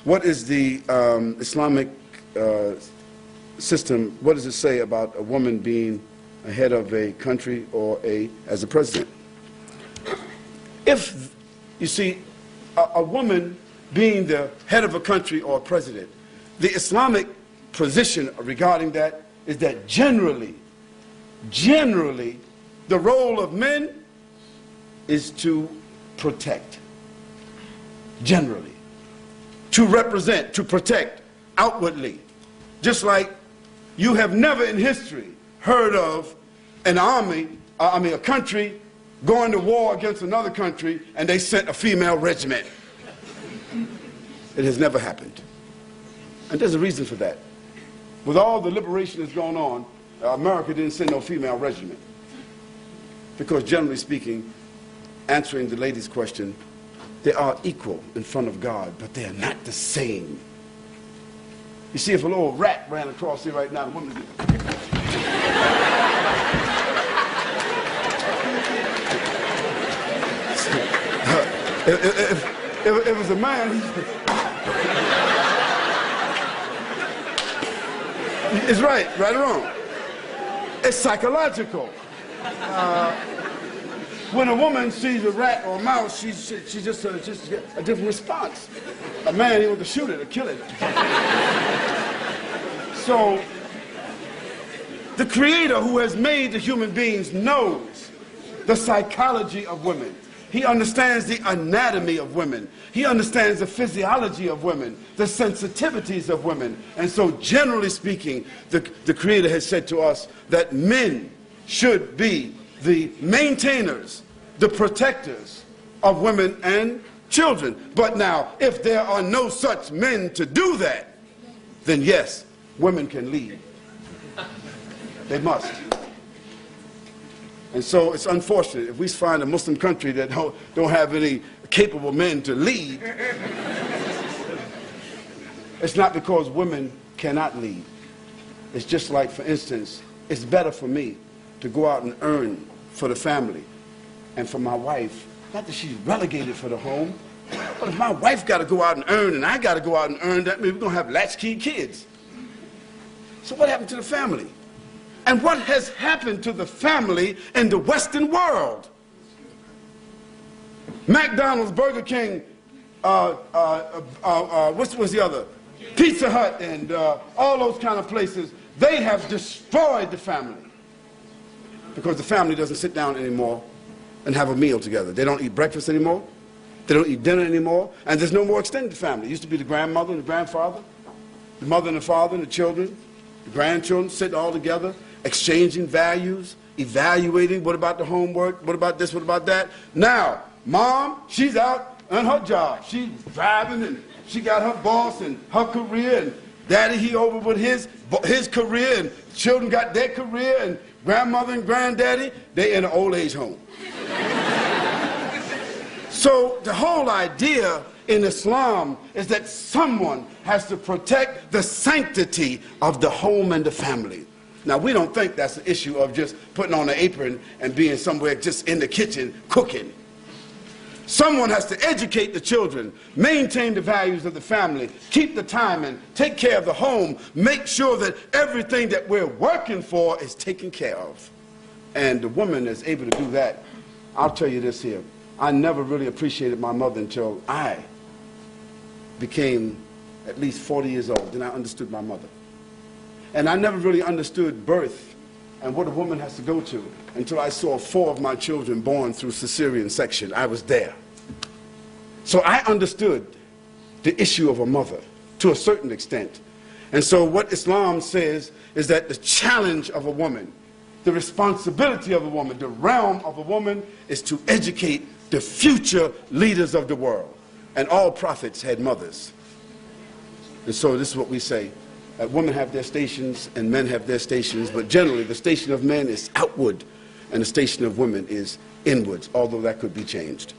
What is the Islamic system, what does it say about a woman being a head of a country or as a president? If, you see, a woman being the head of a country or a president, the Islamic position regarding that is that generally, the role of men is to protect. Generally. To represent, to protect outwardly. Just like you have never in history heard of an army, a country going to war against another country and they sent a female regiment. It has never happened. And there's a reason for that. With all the liberation that's going on, America didn't send no female regiment. Because generally speaking, answering the lady's question, they are equal in front of God, but they are not the same. You see, if a little rat ran across here right now, the woman would if it was a man, it's right or wrong. It's psychological. When a woman sees a rat or a mouse, she just a different response. A man, he wants to shoot it or kill it. So, the Creator who has made the human beings knows the psychology of women. He understands the anatomy of women. He understands the physiology of women, the sensitivities of women. And so, generally speaking, the Creator has said to us that men should be the maintainers, the protectors of women and children. But now, if there are no such men to do that, then yes, women can lead. They must. And so it's unfortunate if we find a Muslim country that don't have any capable men to lead. It's not because women cannot lead. It's just like, for instance, it's better for me to go out and earn for the family and for my wife. Not that she's relegated for the home, but if my wife got to go out and earn and I got to go out and earn, that means we're going to have latchkey kids. So what happened to the family? And what has happened to the family in the Western world? McDonald's, Burger King, what's the other? Pizza Hut and all those kind of places, they have destroyed the family. Because the family doesn't sit down anymore and have a meal together. They don't eat breakfast anymore. They don't eat dinner anymore. And there's no more extended family. It used to be the grandmother and the grandfather, the mother and the father and the children, the grandchildren sitting all together, exchanging values, evaluating what about the homework, what about this, what about that. Now, mom, she's out on her job. She's driving and she got her boss and her career, and daddy, he over with his career, and children got their career, and grandmother and granddaddy, they in an old age home. So the whole idea in Islam is that someone has to protect the sanctity of the home and the family. Now, we don't think that's the issue of just putting on an apron and being somewhere just in the kitchen cooking. Someone has to educate the children, maintain the values of the family, keep the time and take care of the home, make sure that everything that we're working for is taken care of. And the woman is able to do that. I'll tell you this here. I never really appreciated my mother until I became at least 40 years old. Then I understood my mother. And I never really understood birth and what a woman has to go to until I saw 4 of my children born through cesarean section. I was there. So I understood the issue of a mother to a certain extent. And so what Islam says is that the challenge of a woman, the responsibility of a woman, the realm of a woman is to educate the future leaders of the world. And all prophets had mothers. And so this is what we say. Women have their stations and men have their stations, but generally the station of men is outward and the station of women is inwards, although that could be changed.